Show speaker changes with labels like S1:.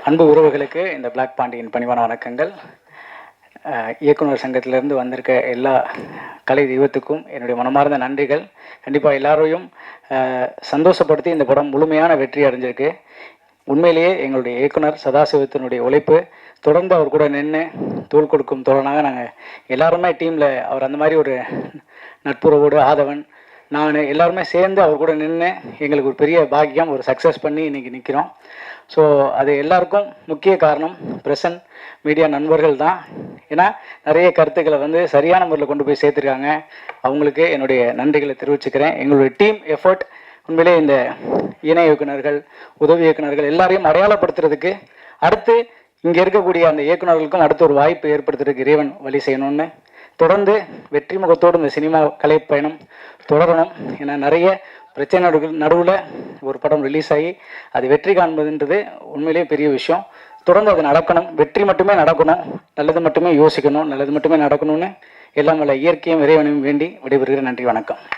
S1: அன்பு உறவுகளுக்கு இந்த பிளாக் பாண்டியின் பணிவான வணக்கங்கள். இயக்குனர் சங்கத்திலிருந்து வந்திருக்க எல்லா கலை தெய்வத்துக்கும் என்னுடைய மனமார்ந்த நன்றிகள். கண்டிப்பாக எல்லாரையும் சந்தோஷப்படுத்தி இந்த படம் முழுமையான வெற்றி அடைஞ்சிருக்கு. உண்மையிலேயே எங்களுடைய இயக்குனர் சதாசிவத்தினுடைய உழைப்பு தொடர்ந்து அவர் கூட நின்று தோள் கொடுக்கும் தோழனாக நாங்கள் எல்லாருமே டீமில் அவர் அந்த மாதிரி ஒரு நட்புறவோடு ஆதவன் நான் எல்லாருமே சேர்ந்து அவர் கூட நின்று எங்களுக்கு ஒரு பெரிய பாக்கியம், ஒரு சக்ஸஸ் பண்ணி இன்றைக்கி நிற்கிறோம். ஸோ அது எல்லாருக்கும் முக்கிய காரணம் பிரசன்ட் மீடியா நண்பர்கள் தான். ஏன்னா நிறைய கருத்துக்களை சரியான முறையில் கொண்டு போய் சேர்த்துருக்காங்க. அவங்களுக்கு என்னுடைய நன்றிகளை தெரிவிச்சுக்கிறேன். எங்களுடைய டீம் எஃபர்ட் உண்மையிலே இந்த இணை இயக்குநர்கள், உதவி இயக்குநர்கள் எல்லாரையும் அடையாளப்படுத்துறதுக்கு, அடுத்து இங்கே இருக்கக்கூடிய அந்த இயக்குநர்களுக்கும் அடுத்து ஒரு வாய்ப்பு ஏற்படுத்துறதுக்கு இறைவன் வழி செய்யணும்னு தொடர்ந்து வெற்றி முகத்தோடு இந்த சினிமா கலை பயணம் தொடரணும். ஏன்னா நிறைய பிரச்சனைகள் நடுவில் ஒரு படம் ரிலீஸ் ஆகி அது வெற்றி காண்பதுன்றது உண்மையிலேயே பெரிய விஷயம். தொடர்ந்து அது நடக்கணும், வெற்றி மட்டுமே நடக்கணும், நல்லது மட்டுமே யோசிக்கணும், நல்லது மட்டுமே நடக்கணும்னு எல்லாம் வல்ல இயற்கையும் இறைவனையும் வேண்டி விடைபெறுகிறேன். நன்றி, வணக்கம்.